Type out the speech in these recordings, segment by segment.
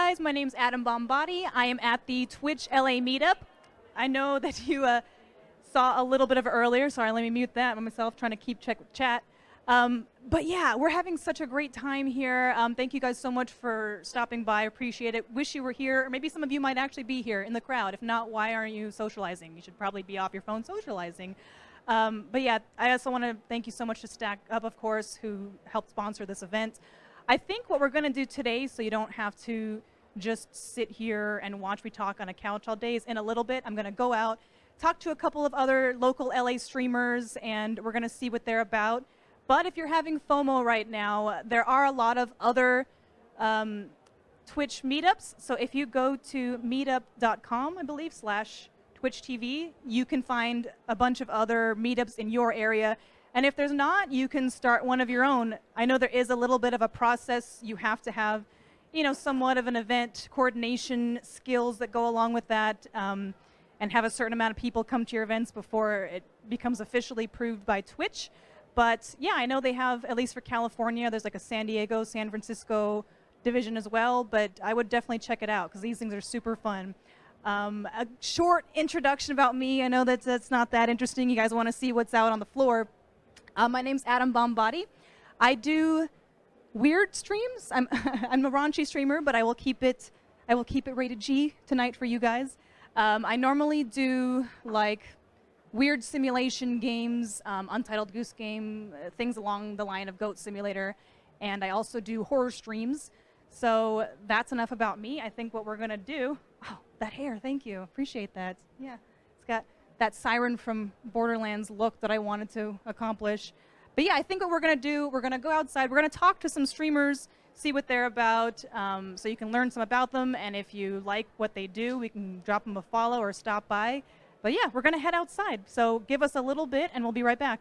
guys, my name's Adam Bombati. I am at the Twitch LA Meetup. I know that you saw a little bit of it earlier. Sorry, let me mute that. I'm myself trying to keep check with chat. But yeah, we're having such a great time here. Thank you guys so much for stopping by. Appreciate it. Wish you were here. Or maybe some of you might actually be here in the crowd. If not, why aren't you socializing? You should probably be off your phone socializing. But yeah, I also want to thank you so much to Stack Up, of course, who helped sponsor this event. I think what we're going to do today, so you don't have to just sit here and watch me talk on a couch all day, is in a little bit I'm going to go out, talk to a couple of other local LA streamers, and we're going to see what they're about. But if you're having FOMO right now, there are a lot of other Twitch meetups. So if you go to meetup.com, I believe, /Twitch TV, you can find a bunch of other meetups in your area. And if there's not, you can start one of your own. I know there is a little bit of a process. You have to have, somewhat of an event coordination skills that go along with that, and have a certain amount of people come to your events before it becomes officially approved by Twitch. But yeah, I know they have, at least for California, there's like a San Diego, San Francisco division as well, but I would definitely check it out because these things are super fun. A short introduction about me. I know that's not that interesting. You guys want to see what's out on the floor. My name's Adam Bombati. I do weird streams. I'm a raunchy streamer, but I will keep it rated G tonight for you guys. I normally do like weird simulation games, Untitled Goose Game, things along the line of Goat Simulator, and I also do horror streams. So that's enough about me. I think what we're gonna do. Oh, that hair! Thank you. Appreciate that. Yeah, it's got that Siren from Borderlands look that I wanted to accomplish. But yeah, I think what we're going to do, we're going to go outside, we're going to talk to some streamers, see what they're about, so you can learn some about them, and if you like what they do, we can drop them a follow or stop by. But yeah, we're going to head outside, so give us a little bit and we'll be right back.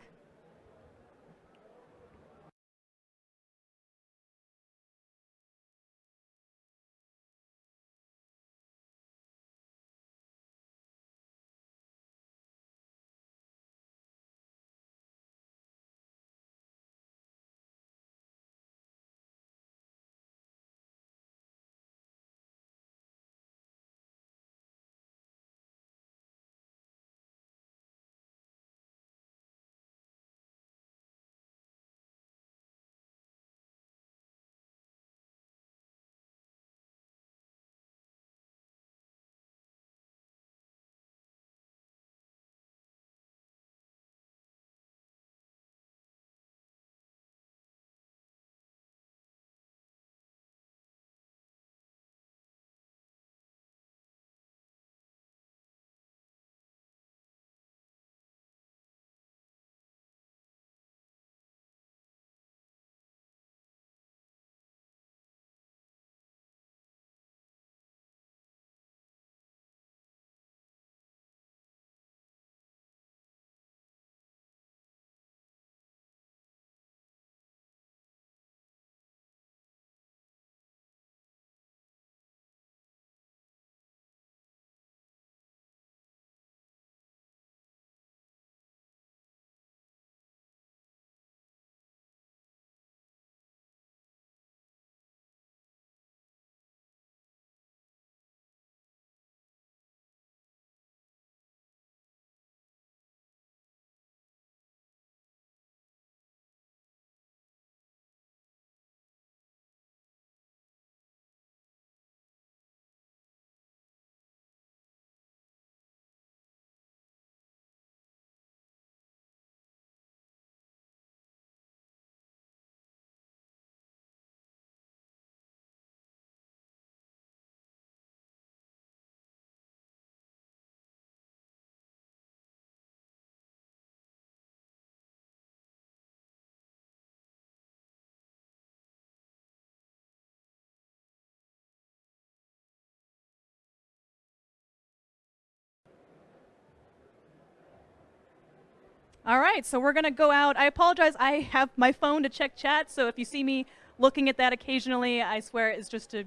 All right, so we're gonna go out. I apologize, I have my phone to check chat, so if you see me looking at that occasionally, I swear it's just to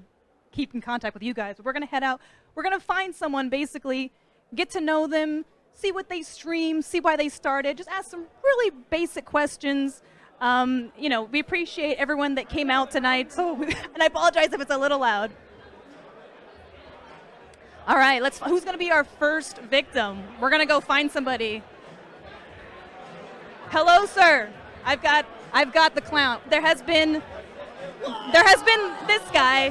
keep in contact with you guys. But we're gonna head out. We're gonna find someone, basically, get to know them, see what they stream, see why they started, just ask some really basic questions. We appreciate everyone that came out tonight, so, and I apologize if it's a little loud. All right, who's going to be our first victim? We're going to go find somebody. Hello, sir. I've got the clown. There has been this guy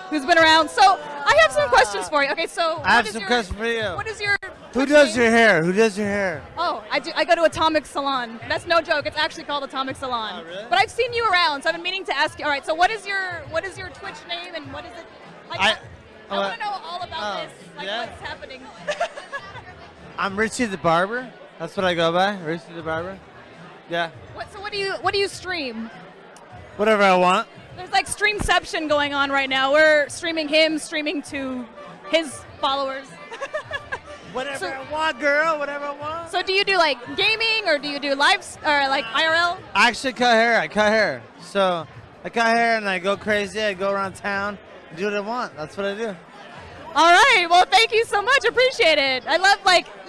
who's been around. So I have some questions for you. Okay, so I have some questions for you. What is your Who does your hair? Who does your hair? Oh, I do. I go to Atomic Salon. That's no joke. It's actually called Atomic Salon. Oh, really? But I've seen you around, so I've been meaning to ask you. All right, so what is your Twitch name and what is it? Like, I want to know all about this. Like what's happening. I'm Richie the Barber. That's what I go by. Richie the Barber. Yeah. What do you stream? Whatever I want. There's like streamception going on right now. We're streaming him, streaming to his followers. Whatever I want, girl. Whatever I want. So do you do like gaming or do you do live or like IRL? I actually cut hair. I cut hair. So I cut hair and I go crazy. I go around town, do what I want. That's what I do. All right. Well, thank you so much. Appreciate it. I love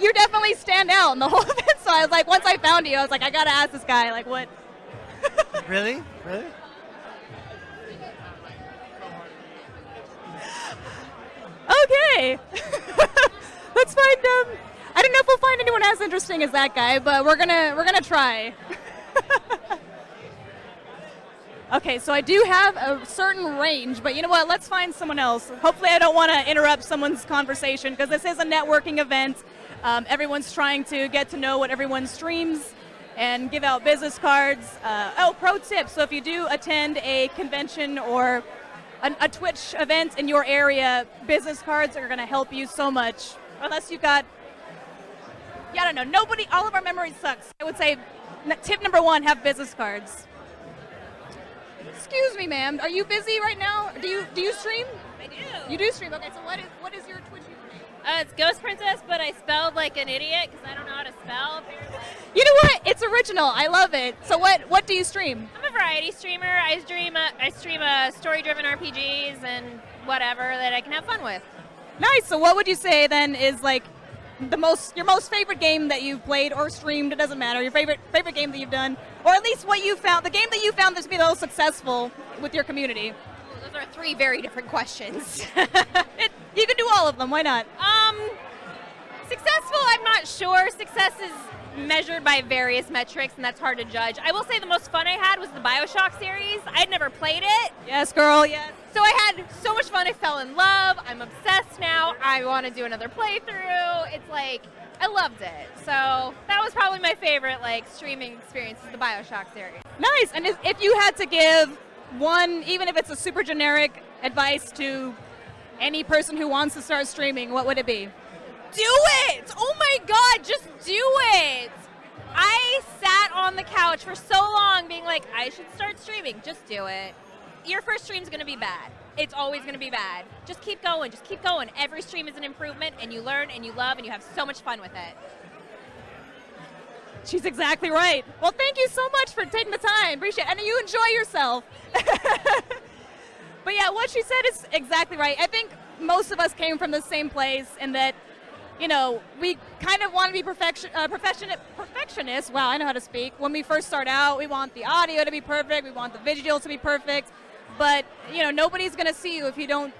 you definitely stand out in the whole of it. So I was like, once I found you, I was like, I gotta ask this guy like what. Really? Really? Okay. Let's find I don't know if we'll find anyone as interesting as that guy, but we're gonna try. Okay, so I do have a certain range, but you know what? Let's find someone else. Hopefully I don't want to interrupt someone's conversation because this is a networking event. Everyone's trying to get to know what everyone streams and give out business cards. Pro tip, so if you do attend a convention or a Twitch event in your area, business cards are going to help you so much. Unless you've got, I don't know, all of our memory sucks. I would say tip number 1, have business cards. Excuse me, ma'am. Are you busy right now? Do you stream? I do. You do stream. Okay, so what is your Twitch username? It's Ghost Princess, but I spelled like an idiot because I don't know how to spell. Apparently. You know what? It's original. I love it. So what do you stream? I'm a variety streamer. I stream story-driven RPGs and whatever that I can have fun with. Nice. So what would you say then is like your most favorite game that you've played or streamed? It doesn't matter. Your favorite game that you've done, or at least what you found, the game that you found to be the most successful with your community. Those are 3 very different questions. You can do all of them. Why not? Successful, I'm not sure. Success is measured by various metrics, and that's hard to judge. I will say the most fun I had was the BioShock series. I'd never played it. Yes, girl, yes. So I had so much fun. I fell in love. I'm obsessed now. I want to do another playthrough. It's like, I loved it. So that was probably my favorite streaming experience is the BioShock series. Nice. And if you had to give one, even if it's a super generic advice to any person who wants to start streaming, what would it be? Do it! Oh my God, just do it! I sat on the couch for so long being like, I should start streaming. Just do it. Your first stream's gonna be bad. It's always gonna be bad. Just keep going, just keep going. Every stream is an improvement, and you learn, and you love, and you have so much fun with it. She's exactly right. Well, thank you so much for taking the time. Appreciate it. And you enjoy yourself. But yeah, what she said is exactly right. I think most of us came from the same place in that, we kind of want to be perfectionists. Wow, I know how to speak. When we first start out, we want the audio to be perfect. We want the visual to be perfect. But, nobody's going to see you if you don't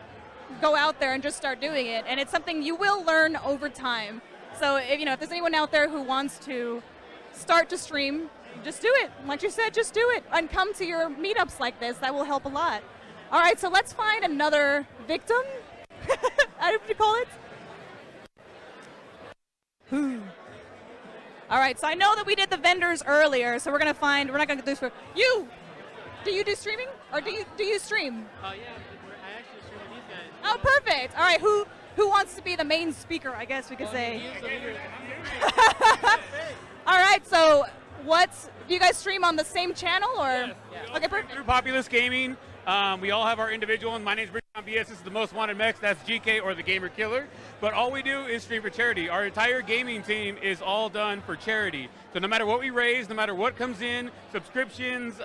go out there and just start doing it. And it's something you will learn over time. So, if there's anyone out there who wants to start to stream, just do it. Like you said, just do it. And come to your meetups like this. That will help a lot. All right, so let's find another victim. How do you call it? All right, so I know that we did the vendors earlier, so we're not going to do this for you. Do you do streaming, or do you stream? Oh yeah, I actually stream with these guys. Oh, perfect. All right, who wants to be the main speaker? I guess we could say. All right, so do you guys stream on the same channel or? Yes. Yeah. Okay, perfect. Through Populous Gaming, we all have our individual, and my name's Richard BS. This is the most wanted mech. That's GK or the Gamer Killer. But all we do is stream for charity. Our entire gaming team is all done for charity. So no matter what we raise, no matter what comes in, subscriptions,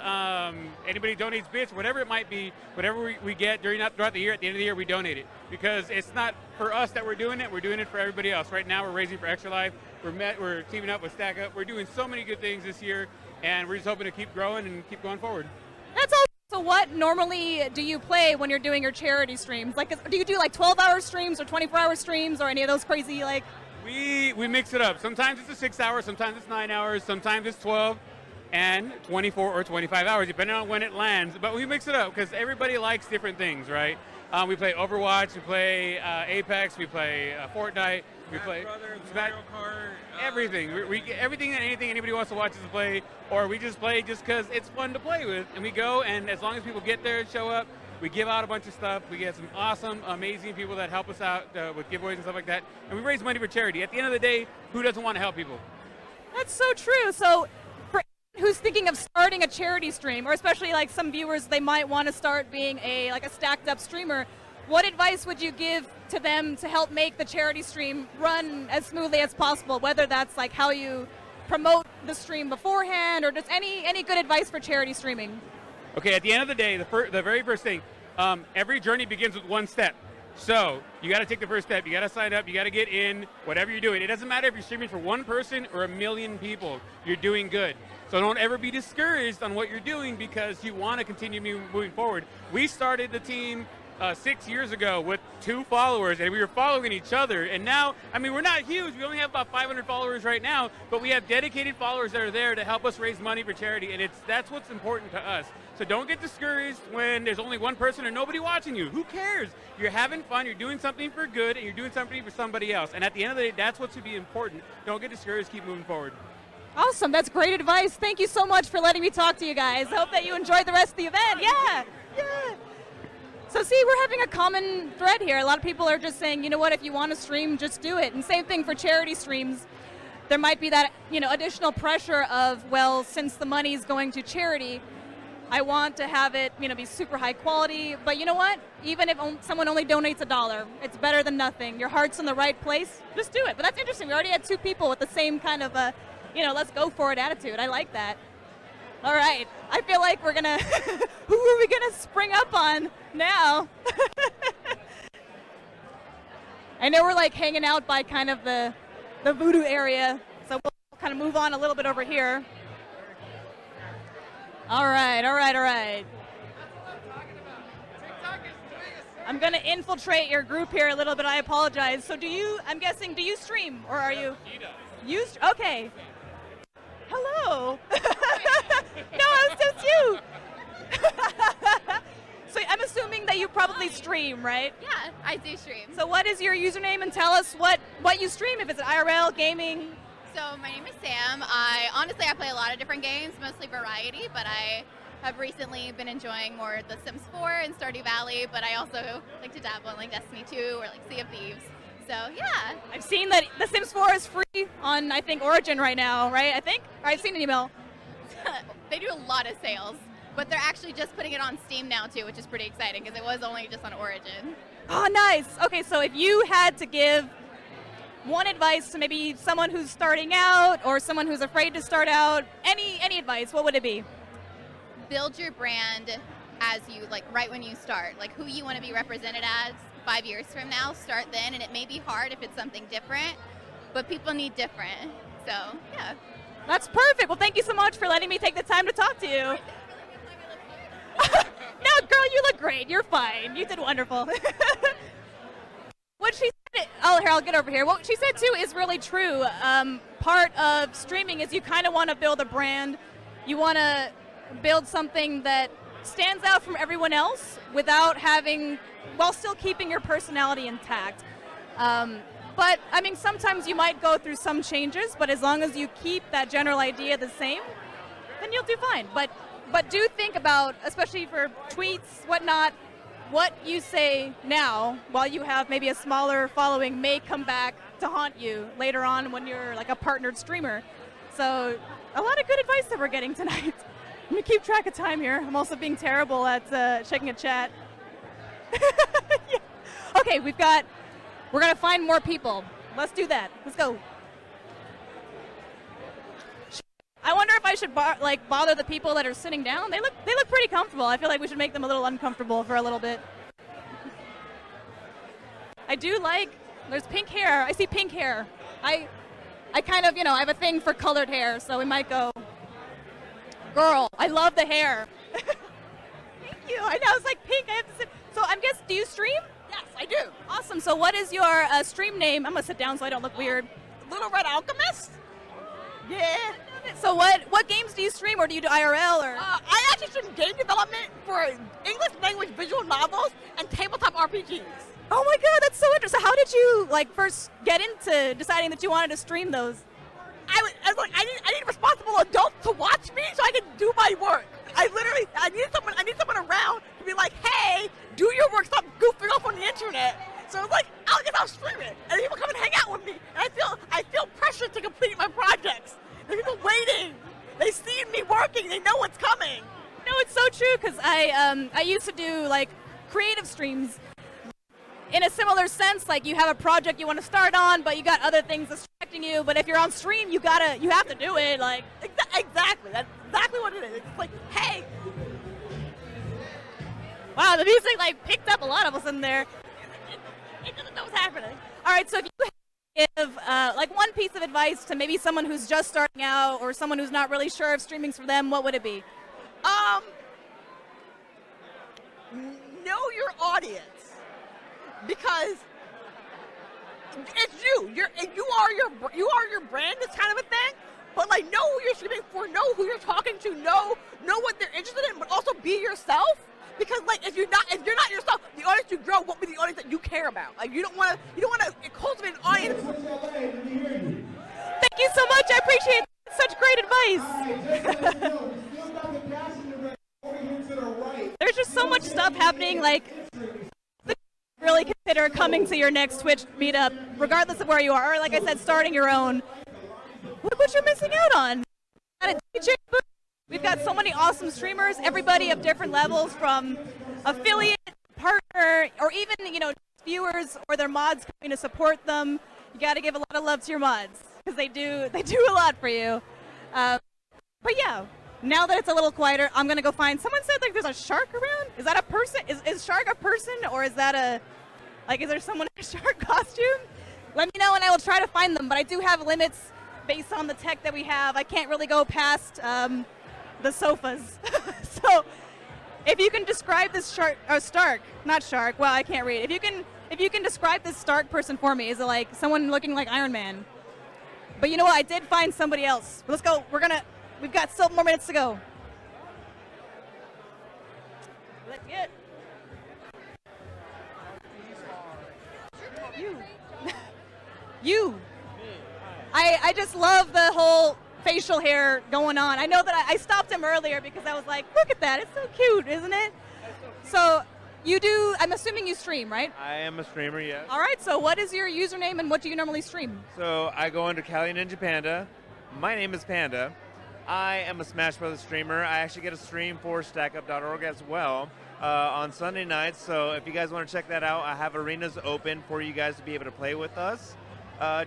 anybody donates bits, whatever it might be, whatever we get throughout the year, at the end of the year, we donate it. Because it's not for us that we're doing it for everybody else. Right now, we're raising for Extra Life. We're teaming up with Stack Up. We're doing so many good things this year, and we're just hoping to keep growing and keep going forward. That's all. So what normally do you play when you're doing your charity streams? Like, do you do like 12-hour streams or 24-hour streams or any of those crazy like? We mix it up. Sometimes it's a 6 hours, sometimes it's 9 hours, sometimes it's 12 and 24 or 25 hours, depending on when it lands. But we mix it up because everybody likes different things, right? We play Overwatch, we play Apex, we play Fortnite, we play Mario Kart, everything. We everything and anything anybody wants to watch us play, or we just play just because it's fun to play with. And we go, and as long as people get there and show up, we give out a bunch of stuff. We get some awesome, amazing people that help us out with giveaways and stuff like that. And we raise money for charity. At the end of the day, who doesn't want to help people? That's so true. So for anyone who's thinking of starting a charity stream, or especially like some viewers, they might want to start being a stacked up streamer. What advice would you give to them to help make the charity stream run as smoothly as possible? Whether that's like how you promote the stream beforehand, or just any good advice for charity streaming? Okay, at the end of the day, the very first thing, every journey begins with one step. So you got to take the first step. You got to sign up. You got to get in. Whatever you're doing, it doesn't matter if you're streaming for one person or 1 million people. You're doing good. So don't ever be discouraged on what you're doing because you want to continue moving forward. We started the team 6 years ago with 2 followers, and we were following each other. And now, I mean, we're not huge. We only have about 500 followers right now, but we have dedicated followers that are there to help us raise money for charity, and that's what's important to us. So don't get discouraged when there's only one person or nobody watching you. Who cares? You're having fun, you're doing something for good, and you're doing something for somebody else. And at the end of the day, that's what should be important. Don't get discouraged, keep moving forward. Awesome, that's great advice. Thank you so much for letting me talk to you guys. I hope that you enjoyed the rest of the event. Yeah. So see, we're having a common thread here. A lot of people are just saying, you know what, if you want to stream, just do it. And same thing for charity streams. There might be that, additional pressure of, well, since the money is going to charity, I want to have it, be super high quality. But you know what? Even if someone only donates $1, it's better than nothing. Your heart's in the right place. Just do it. But that's interesting. We already had 2 people with the same kind of, let's go for it attitude. I like that. All right. I feel like we're gonna. Who are we gonna spring up on now? I know we're like hanging out by kind of the voodoo area, so we'll kind of move on a little bit over here. All right. I'm gonna infiltrate your group here a little bit. I apologize. So I'm guessing, do you stream or are you? Okay. Hello. No, it's just you. So I'm assuming that you probably stream, right? Yeah, I do stream. So what is your username, and tell us what you stream, if it's IRL, gaming? So my name is Sam. I play a lot of different games, mostly variety, but I have recently been enjoying more The Sims 4 and Stardew Valley, but I also like to dabble in like Destiny 2 or like Sea of Thieves. So yeah. I've seen that The Sims 4 is free on, I think, Origin right now, right? I've seen an email. They do a lot of sales, but they're actually just putting it on Steam now too, which is pretty exciting because it was only just on Origin. Oh, nice. Okay, so if you had to give one advice to maybe someone who's starting out or someone who's afraid to start out, any advice, what would it be? Build your brand as you, like, right when you start. Like, who you want to be represented as 5 years from now, start then, and it may be hard if it's something different, but people need different. So, yeah. That's perfect. Well, thank you so much for letting me take the time to talk to you. No, girl, you look great. You're fine. You did wonderful. What she said, here, I'll get over here. What she said, too, is really true. Part of streaming is you kind of want to build a brand. You want to build something that stands out from everyone else while still keeping your personality intact. But, I mean, sometimes you might go through some changes, but as long as you keep that general idea the same, then you'll do fine. But do think about, especially for tweets, whatnot, what you say now while you have maybe a smaller following may come back to haunt you later on when you're like a partnered streamer. So a lot of good advice that we're getting tonight. I'm going to keep track of time here. I'm also being terrible at checking a chat. Yeah. Okay, we're going to find more people. Let's do that. Let's go. I wonder if I should bother the people that are sitting down. They look pretty comfortable. I feel like we should make them a little uncomfortable for a little bit. I do there's pink hair. I see pink hair. I kind of, I have a thing for colored hair, so we might go, girl, I love the hair. you. I know, it's like pink. I have to sit. So I'm guessing, do you stream? Yes, I do. Awesome. So what is your stream name? I'm gonna sit down so I don't look weird. Little Red Alchemist. Yeah. So what games do you stream, or do you do IRL or? I actually stream game development for English language visual novels and tabletop RPGs. Oh my God, that's so interesting. So how did you like first get into deciding that you wanted to stream those? I was like, I need a responsible adult to watch me so I can do my work. I need someone around to be like, hey, do your work, stop goofing off on the internet. So I was like, I'll stream it, and people come and hang out with me, and I feel pressure to complete my projects. There's people waiting. They see me working. They know what's coming. No, it's so true because I used to do like creative streams. In a similar sense, like you have a project you want to start on, but you got other things distracting you. But if you're on stream, you have to do it. Like Exactly. That's exactly what it is. It's like, hey, wow, the music like picked up a lot of us in there. it doesn't know what's happening. All right, so if you had to give like one piece of advice to maybe someone who's just starting out or someone who's not really sure if streaming's for them, what would it be? Know your audience, because it's you. You are your brand. This kind of a thing. But like, know who you're streaming for. Know who you're talking to. Know what they're interested in. But also be yourself. Because like, if you're not yourself, the audience you grow won't be the audience that you care about. Like, you don't want to cultivate an audience. Thank you so much. I appreciate such great advice. There's just so much stuff happening. Like, really consider coming to your next Twitch meetup, regardless of where you are. Or like I said, starting your own. Look what you're missing out on. Got a DJ booth. We've got so many awesome streamers, everybody of different levels, from affiliate, partner, or even viewers or their mods coming to support them. You got to give a lot of love to your mods because they do a lot for you. But yeah, now that it's a little quieter, I'm gonna go find. Someone said like there's a shark around. Is that a person? Is shark a person, or is that is there someone in a shark costume? Let me know and I will try to find them. But I do have limits based on the tech that we have. I can't really go past the sofas. So if you can describe this Stark, not shark. Well, I can't read. If you can describe this Stark person for me, is it like someone looking like Iron Man? But you know what? I did find somebody else. Let's go. We've got still more minutes to go. Let's get you. You. I just love the whole facial hair going on. I know that I stopped him earlier because I was like, look at that. It's so cute, isn't it? So you do, I'm assuming you stream, right? I am a streamer, yes. All right, so what is your username and what do you normally stream? So I go under Cali Ninja Panda. My name is Panda. I am a Smash Brothers streamer. I actually get a stream for StackUp.org as well on Sunday nights. So if you guys want to check that out, I have arenas open for you guys to be able to play with us.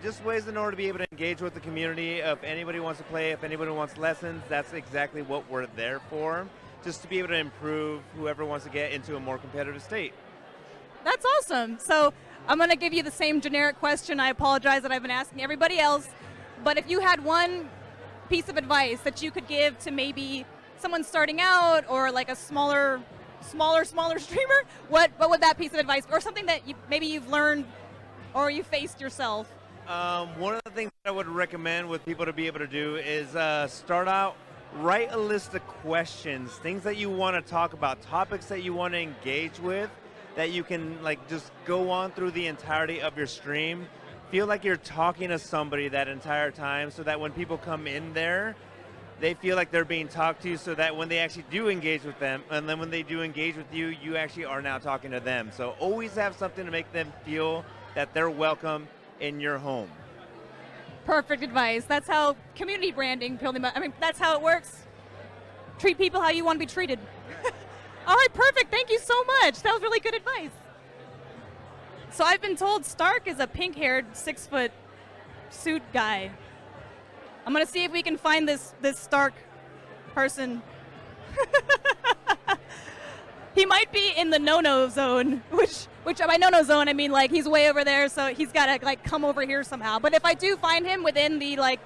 Just ways in order to be able to engage with the community. If anybody wants to play, if anybody wants lessons, that's exactly what we're there for. Just to be able to improve whoever wants to get into a more competitive state. That's awesome. So I'm going to give you the same generic question. I apologize that I've been asking everybody else. But if you had one piece of advice that you could give to maybe someone starting out or like a smaller streamer, what would that piece of advice be? Or something that maybe you've learned or you faced yourself? One of the things that I would recommend with people to be able to do is start out, write a list of questions, things that you want to talk about, topics that you want to engage with, that you can like just go on through the entirety of your stream. Feel like you're talking to somebody that entire time so that when people come in there, they feel like they're being talked to, so that when they actually do engage with them, and then when they do engage with you, you actually are now talking to them. So always have something to make them feel that they're welcome in your home. Perfect advice. That's how community branding, that's how it works. Treat people how you want to be treated. All right, perfect. Thank you so much. That was really good advice. So I've been told Stark is a pink-haired, 6-foot suit guy. I'm gonna see if we can find this Stark person. He might be in the no-no zone, which by no-no zone I mean like he's way over there, so he's gotta like come over here somehow. But if I do find him within the like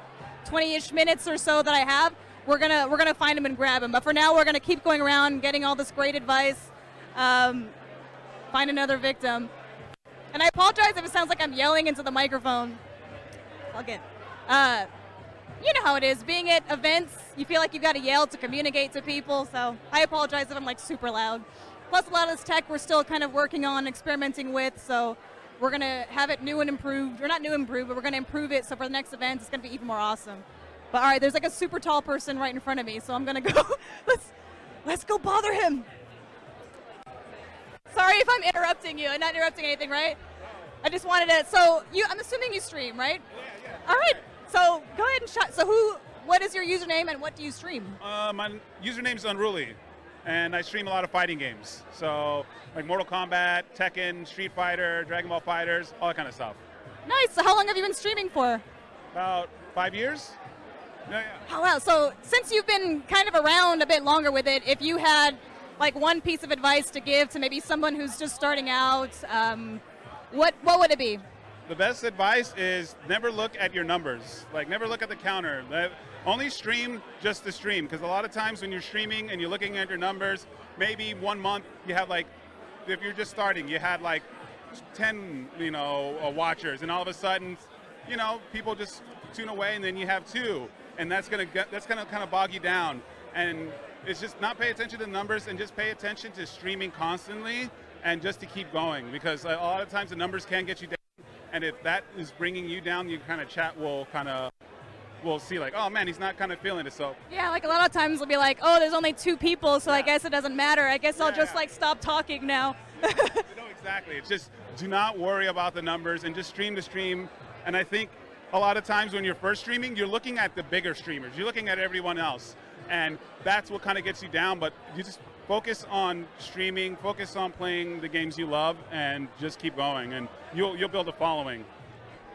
20-ish minutes or so that I have, we're gonna find him and grab him. But for now, we're gonna keep going around, getting all this great advice. Find another victim. And I apologize if it sounds like I'm yelling into the microphone. Again, you know how it is. Being at events, you feel like you've got to yell to communicate to people. So I apologize if I'm like super loud. Plus, a lot of this tech we're still kind of working on, experimenting with. So we're gonna have it new and improved, or not new and improved, but we're gonna improve it. So for the next event, it's gonna be even more awesome. But all right, there's like a super tall person right in front of me, so I'm gonna go. let's go bother him. Sorry if I'm interrupting you. I'm not interrupting anything, right? I just wanted to. So I'm assuming you stream, right? Yeah. All right. So go ahead and shot. So what is your username and what do you stream? My username is Unruly, and I stream a lot of fighting games. So like Mortal Kombat, Tekken, Street Fighter, Dragon Ball Fighters, all that kind of stuff. Nice. So how long have you been streaming for? About 5 years. Yeah. Oh wow. So since you've been kind of around a bit longer with it, if you had like one piece of advice to give to maybe someone who's just starting out, what would it be? The best advice is never look at your numbers. Like never look at the counter. Only stream just to stream, because a lot of times when you're streaming and you're looking at your numbers, maybe 1 month you have like, if you're just starting, you had like 10, watchers, and all of a sudden, people just tune away, and then you have 2, and that's gonna kind of bog you down. And it's just not pay attention to the numbers and just pay attention to streaming constantly and just to keep going, because a lot of times the numbers can get you down, and if that is bringing you down, you kind of chat will see like, oh man, he's not kind of feeling it. So yeah, like a lot of times we'll be like, oh, there's only 2 people, so I guess it doesn't matter. I guess I'll just like stop talking now. Exactly. It's just do not worry about the numbers and just stream to stream. And I think a lot of times when you're first streaming, you're looking at the bigger streamers. You're looking at everyone else, and that's what kind of gets you down. But you just focus on streaming, focus on playing the games you love, and just keep going, and you'll build a following.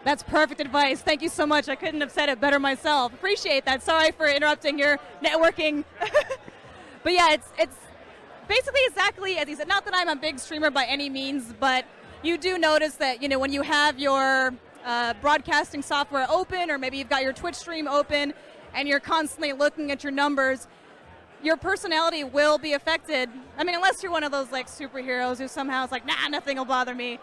That's perfect advice. Thank you so much. I couldn't have said it better myself. Appreciate that. Sorry for interrupting your networking. But yeah, it's basically exactly as he said. Not that I'm a big streamer by any means, but you do notice that, when you have your broadcasting software open, or maybe you've got your Twitch stream open, and you're constantly looking at your numbers, your personality will be affected. I mean, unless you're one of those like superheroes who somehow is like, nah, nothing will bother me.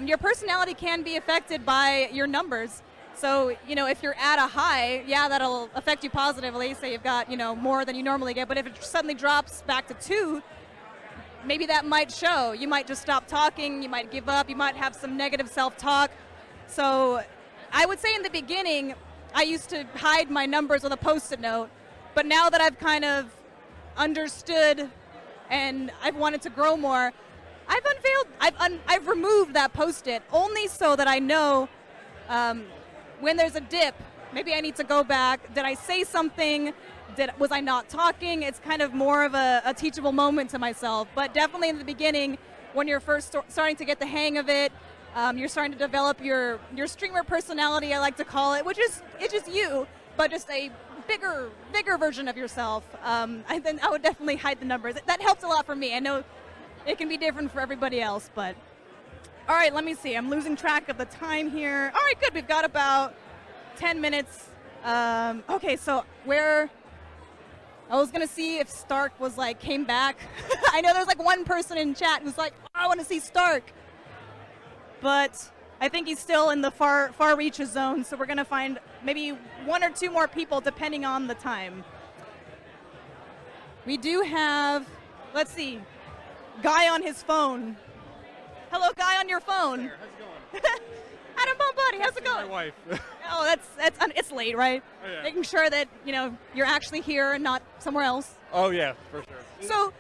Your personality can be affected by your numbers. So, if you're at a high, yeah, that'll affect you positively. Say you've got, more than you normally get. But if it suddenly drops back to 2, maybe that might show. You might just stop talking. You might give up. You might have some negative self-talk. So I would say in the beginning, I used to hide my numbers with a Post-it note. But now that I've kind of understood and I've wanted to grow more, I've removed that Post-it only so that I know when there's a dip, maybe I need to go back. Did I say something? Was I not talking? It's kind of more of a teachable moment to myself. But definitely in the beginning, when you're first starting to get the hang of it, you're starting to develop your streamer personality, I like to call it, it's just you, but just a bigger version of yourself. Then I would definitely hide the numbers. That helps a lot for me. I know it can be different for everybody else, but all right, let me see. I'm losing track of the time here. All right, good. We've got about 10 minutes. Okay, so I was gonna see if Stark was came back. I know there's one person in chat who's like, oh, I want to see Stark, but I think he's still in the far reaches zone. So we're gonna find maybe 1 or 2 more people depending on the time. We do have, let's see, guy on his phone. Hello, guy on your phone. How's it going? Adam Buddy, how's it going? My wife. Oh, it's late, right? Oh, yeah. Making sure that you're actually here and not somewhere else. Oh yeah, for sure. So,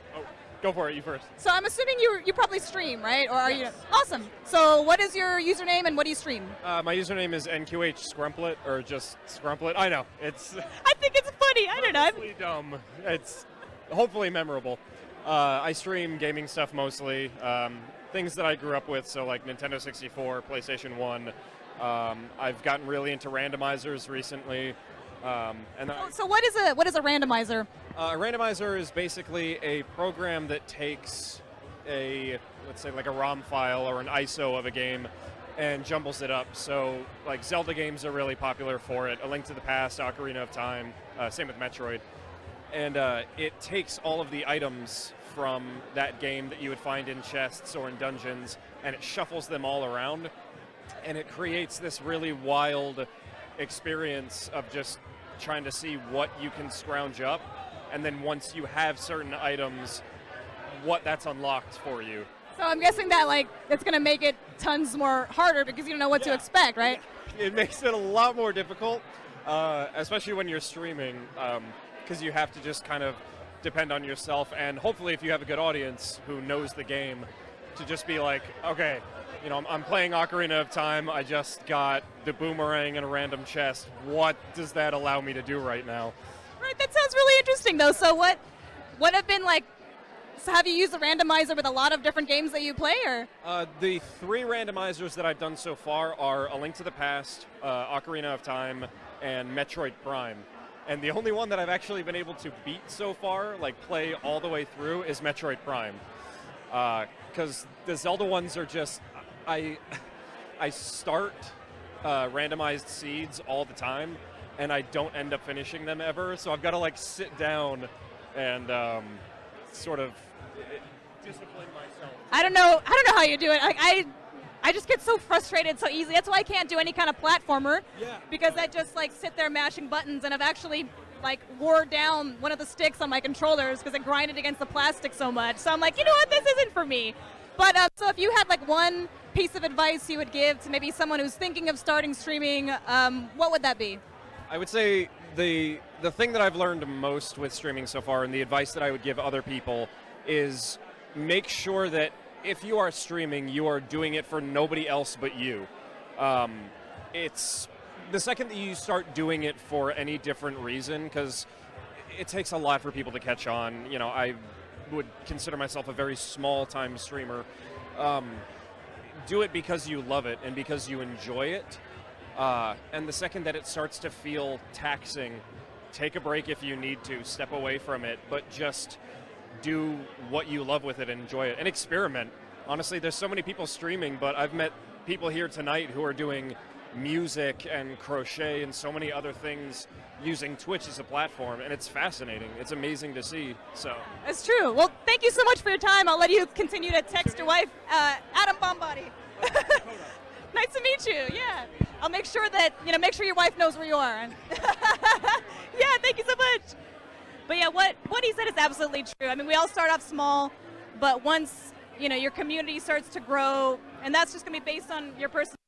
go for it. You first. so I'm assuming you probably stream, right? Or are you? Awesome. So what is your username and what do you stream? My username is NQH Scrumplet, or just Scrumplet. I know it's. I think it's funny. I don't know. It's dumb. It's hopefully memorable. I stream gaming stuff mostly. Things that I grew up with, so like Nintendo 64, PlayStation 1. I've gotten really into randomizers recently. So what is a randomizer? A randomizer is basically a program that takes let's say like a ROM file or an ISO of a game, and jumbles it up. So like Zelda games are really popular for it. A Link to the Past, Ocarina of Time, same with Metroid. And it takes all of the items from that game that you would find in chests or in dungeons, and it shuffles them all around, and it creates this really wild experience of just trying to see what you can scrounge up, and then once you have certain items, what that's unlocked for you. So I'm guessing that like it's gonna make it tons more harder because you don't know what to expect, right? It makes it a lot more difficult, especially when you're streaming, because you have to just kind of depend on yourself, and hopefully if you have a good audience who knows the game, to just be like, okay, you know, I'm playing Ocarina of Time, I just got the boomerang in a random chest, what does that allow me to do right now? Right, that sounds really interesting though. So what have been like, so have you used the randomizer with a lot of different games that you play, or? The 3 randomizers that I've done so far are A Link to the Past, Ocarina of Time, and Metroid Prime. And the only one that I've actually been able to beat so far, like play all the way through, is Metroid Prime. Because the Zelda ones are just, I start randomized seeds all the time, and I don't end up finishing them ever. So I've got to like sit down and sort of discipline myself. I don't know how you do it. Like I just get so frustrated so easily. That's why I can't do any kind of platformer. Yeah. Because I just like sit there mashing buttons, and I've actually like wore down one of the sticks on my controllers because it grinded against the plastic so much. So I'm like, you know what, this isn't for me. But so if you had like one piece of advice you would give to maybe someone who's thinking of starting streaming, what would that be? I would say the thing that I've learned most with streaming so far, and the advice that I would give other people, is make sure that if you are streaming, you are doing it for nobody else but you. It's the second that you start doing it for any different reason, because it takes a lot for people to catch on. You know, I would consider myself a very small-time streamer. Do it because you love it and because you enjoy it. And the second that it starts to feel taxing, take a break if you need to, step away from it, but just do what you love with it and enjoy it and experiment. Honestly, there's so many people streaming, but I've met people here tonight who are doing music and crochet and so many other things using Twitch as a platform, and it's fascinating. It's amazing to see. So That's true. Well, thank you so much for your time. I'll let you continue to text your wife, Adam Bombody. Nice to meet you. Yeah. I'll make sure that, make sure your wife knows where you are. Yeah, thank you so much. But yeah, what he said is absolutely true. I mean, we all start off small, but once, your community starts to grow, and that's just going to be based on your personality.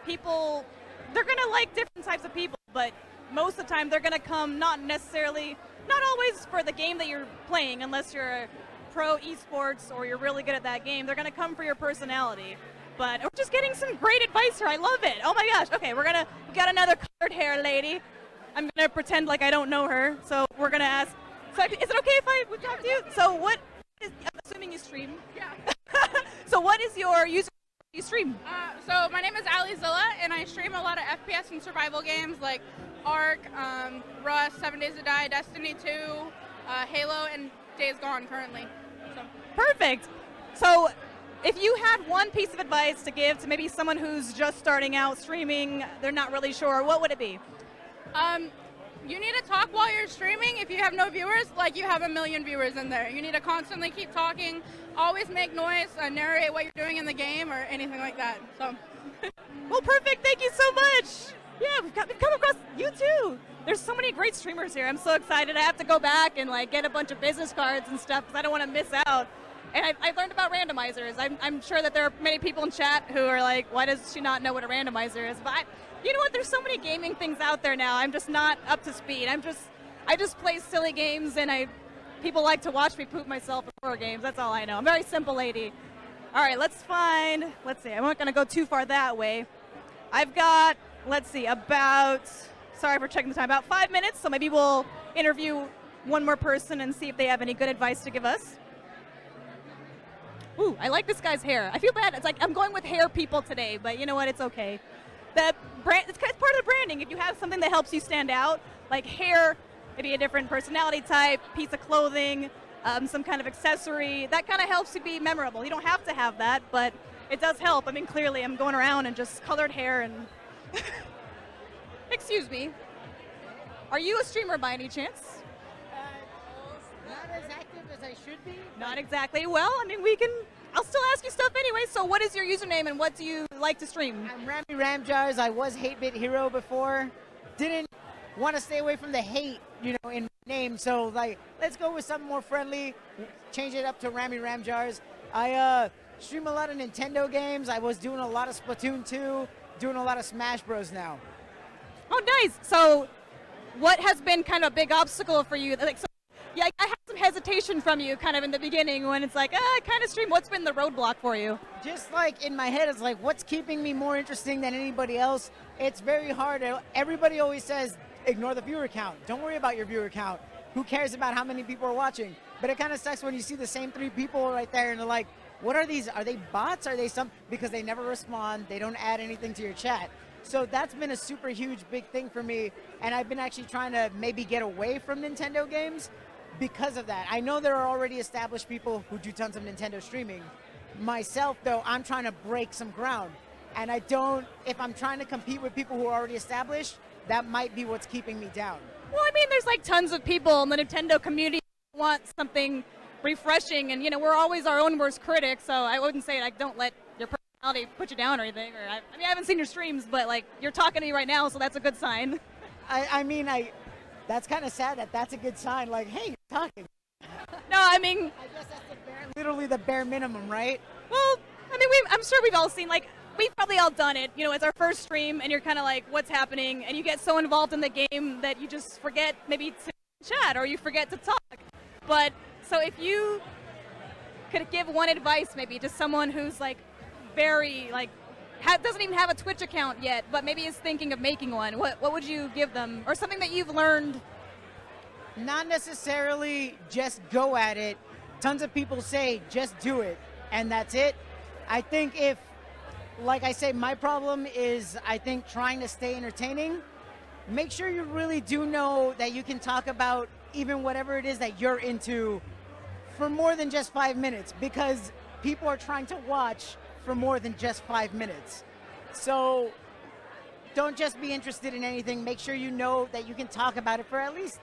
People, they're going to like different types of people, but most of the time they're going to come not always for the game that you're playing, unless you're a pro esports or you're really good at that game. They're going to come for your personality. But we're just getting some great advice here. I love it. Oh my gosh. Okay, we got another colored hair lady. I'm going to pretend like I don't know her. So we're going to ask, so is it okay if I would talk to you? So I'm assuming you stream. Yeah. So what is your user you stream? So my name is Ali Zilla, and I stream a lot of FPS and survival games like Ark, Rust, 7 Days to Die, Destiny 2, Halo, and Days Gone currently. So. Perfect. So if you had one piece of advice to give to maybe someone who's just starting out streaming, they're not really sure, what would it be? You need to talk while you're streaming. If you have no viewers, like you have a million viewers in there. You need to constantly keep talking, always make noise, narrate what you're doing in the game or anything like that. So. Well, perfect. Thank you so much. Yeah, we've come across you too. There's so many great streamers here. I'm so excited. I have to go back and get a bunch of business cards and stuff because I don't want to miss out. And I've learned about randomizers. I'm sure that there are many people in chat who are like, why does she not know what a randomizer is? But you know what? There's so many gaming things out there now. I'm just not up to speed. I just play silly games, and people like to watch me poop myself in horror games. That's all I know. I'm a very simple lady. All right, let's see. I'm not going to go too far that way. I've got, sorry for checking the time, about 5 minutes. So maybe we'll interview one more person and see if they have any good advice to give us. Ooh, I like this guy's hair. I feel bad. It's like I'm going with hair people today, but you know what? It's okay. It's part of the branding. If you have something that helps you stand out, like hair, maybe a different personality type, piece of clothing, some kind of accessory, that kind of helps you be memorable. You don't have to have that, but It does help. I mean, clearly I'm going around and just colored hair and... Excuse me. Are you a streamer by any chance? Not as active as I should be. Not exactly. Well, I mean, I'll still ask you stuff anyway. So what is your username and what do you like to stream? I'm Rami Ramjars. I was 8-Bit Hero before. Didn't want to stay away from the hate, in my name. So, let's go with something more friendly. Change it up to Rami Ramjars. I stream a lot of Nintendo games. I was doing a lot of Splatoon 2, doing a lot of Smash Bros. Now. Oh, nice. So what has been kind of a big obstacle for you? Yeah, I had some hesitation from you kind of in the beginning when it's like, I kind of stream. What's been the roadblock for you? Just in my head, it's what's keeping me more interesting than anybody else? It's very hard. Everybody always says, ignore the viewer count. Don't worry about your viewer count. Who cares about how many people are watching? But it kind of sucks when you see the same 3 people right there and they're like, what are these? Are they bots? Are they because they never respond. They don't add anything to your chat. So that's been a super huge big thing for me. And I've been actually trying to maybe get away from Nintendo games because of that. I know there are already established people who do tons of Nintendo streaming. Myself, though, I'm trying to break some ground. And if I'm trying to compete with people who are already established, that might be what's keeping me down. Well, I mean, there's tons of people in the Nintendo community who want something refreshing. And, we're always our own worst critics. So I wouldn't say, don't let your personality put you down or anything. I haven't seen your streams, but, you're talking to me right now, so that's a good sign. That's kind of sad that's a good sign. Hey, you're talking. No, I mean... I guess that's literally the bare minimum, right? Well, I mean, I'm sure we've all seen, we've probably all done it. It's our first stream, and you're kind of what's happening? And you get so involved in the game that you just forget maybe to chat or you forget to talk. But, so if you could give one advice maybe to someone who's, very, doesn't even have a Twitch account yet, but maybe is thinking of making one, what would you give them? Or something that you've learned? Not necessarily just go at it. Tons of people say just do it, and that's it. I think like I say, my problem is I think trying to stay entertaining. Make sure you really do know that you can talk about even whatever it is that you're into for more than just 5 minutes, because people are trying to watch for more than just 5 minutes. So don't just be interested in anything. Make sure you know that you can talk about it for at least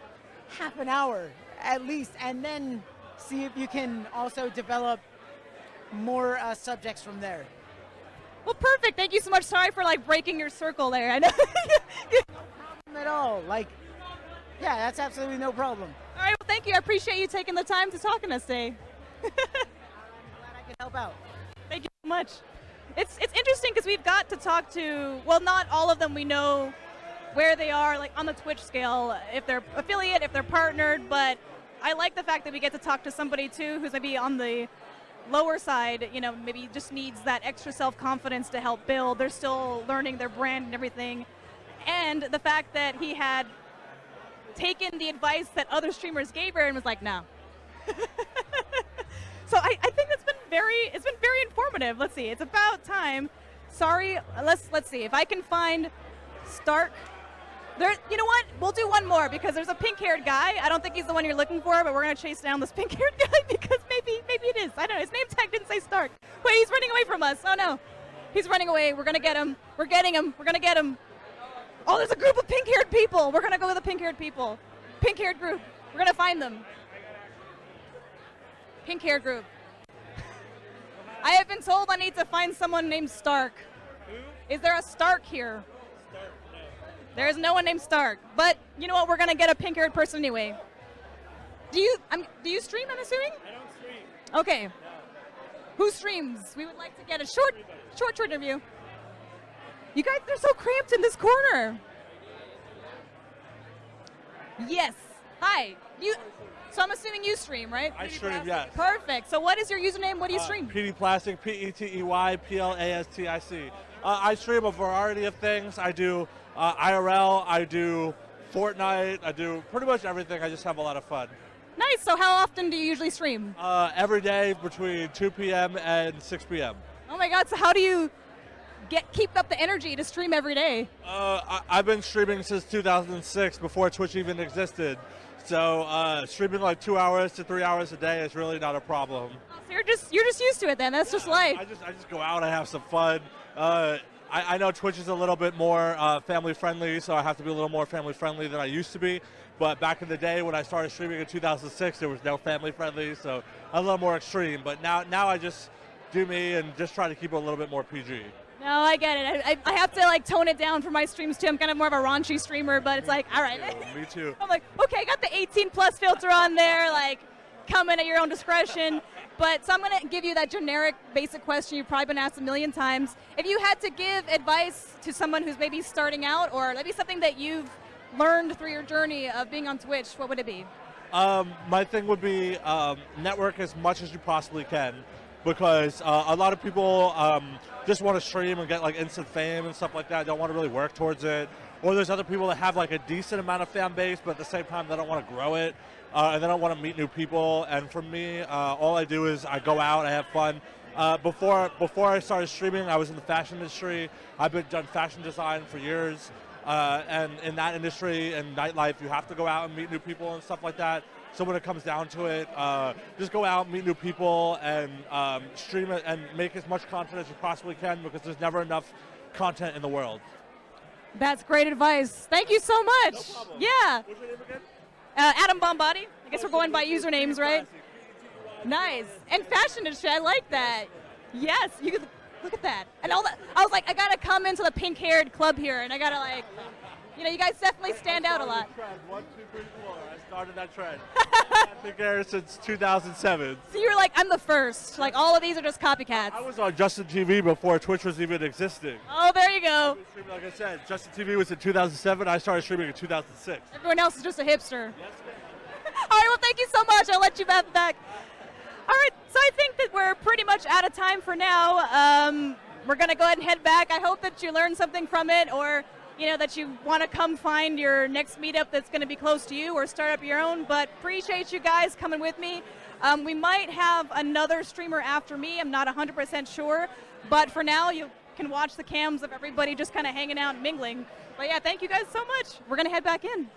half an hour, at least, and then see if you can also develop more subjects from there. Well, perfect. Thank you so much. Sorry for breaking your circle there. I know. No problem at all. Yeah, that's absolutely no problem. All right. Well, thank you. I appreciate you taking the time to talk to us today. I'm glad I could help out. Thank you so much. It's interesting because we've got to talk to, well, not all of them we know where they are, on the Twitch scale, if they're affiliate, if they're partnered, but I like the fact that we get to talk to somebody, too, who's maybe on the lower side, maybe just needs that extra self-confidence to help build. They're still learning their brand and everything. And the fact that he had taken the advice that other streamers gave her and was like, no. So I think it's been very informative. Let's see, it's about time. Sorry, let's see if I can find Stark. There, you know what? We'll do one more because there's a pink-haired guy. I don't think he's the one you're looking for, but we're gonna chase down this pink-haired guy because maybe it is. I don't know. His name tag didn't say Stark. Wait, he's running away from us. Oh no, he's running away. We're gonna get him. We're getting him. We're gonna get him. Oh, there's a group of pink-haired people. We're gonna go with the pink-haired people. Pink-haired group. We're gonna find them. Pink-haired group. I have been told I need to find someone named Stark. Who? Is there a Stark here? Stark, no. There is no one named Stark. But you know what? We're gonna get a pink-haired person anyway. Do you stream? I'm assuming. I don't stream. Okay. No. Who streams? We would like to get a short interview. You guys, they're so cramped in this corner. Yes. Hi. So I'm assuming you stream, right? I stream, yes. Perfect. So what is your username? What do you stream? PD Plastic, PETEY, I stream a variety of things. I do IRL, I do Fortnite, I do pretty much everything. I just have a lot of fun. Nice. So how often do you usually stream? Every day between 2 p.m. and 6 p.m. Oh my God. So how do you keep up the energy to stream every day? I've been streaming since 2006, before Twitch even existed. So streaming like 2 hours to 3 hours a day is really not a problem. So you're just used to it then. That's just life. I just go out, I have some fun. I know Twitch is a little bit more family friendly, so I have to be a little more family friendly than I used to be. But back in the day when I started streaming in 2006, there was no family friendly, so I'm a little more extreme. But now I just do me and just try to keep it a little bit more PG. No, I get it. I have to like tone it down for my streams too. I'm kind of more of a raunchy streamer, but it's like, all right. Me too. I'm like, okay, I got the 18 plus filter on there, like come in at your own discretion. But so I'm gonna give you that generic basic question you've probably been asked a million times. If you had to give advice to someone who's maybe starting out, or maybe something that you've learned through your journey of being on Twitch, what would it be? My thing would be network as much as you possibly can, because a lot of people just want to stream and get like instant fame and stuff like that. Don't want to really work towards it. Or there's other people that have like a decent amount of fan base, but at the same time they don't want to grow it, and they don't want to meet new people. And for me, all I do is I go out, I have fun. Before I started streaming, I was in the fashion industry. I've been done fashion design for years, and in that industry and nightlife, you have to go out and meet new people and stuff like that. So when it comes down to it, just go out, meet new people, and stream it and make as much content as you possibly can, because there's never enough content in the world. That's great advice. Thank you so much. No problem. Yeah. What's your name again? Adam Bombardi. I guess we're going by usernames, right? Nice. And fashion industry, I like that. Yes, you could look at that. And all that. I was like, I gotta come into the pink-haired club here, and I gotta like, you guys definitely stand out a lot. 1, 2, 3, 4. I started that trend. I've been there since 2007. So you were like, I'm the first. Like all of these are just copycats. I was on Justin TV before Twitch was even existing. Oh, there you go. Like I said, Justin TV was in 2007. I started streaming in 2006. Everyone else is just a hipster. All right, well, thank you so much. I'll let you back. All right, so I think that we're pretty much out of time for now. We're going to go ahead and head back. I hope that you learned something from it, or that you want to come find your next meetup that's going to be close to you, or start up your own. But appreciate you guys coming with me. We might have another streamer after me. I'm not 100% sure. But for now, you can watch the cams of everybody just kind of hanging out and mingling. But yeah, thank you guys so much. We're going to head back in.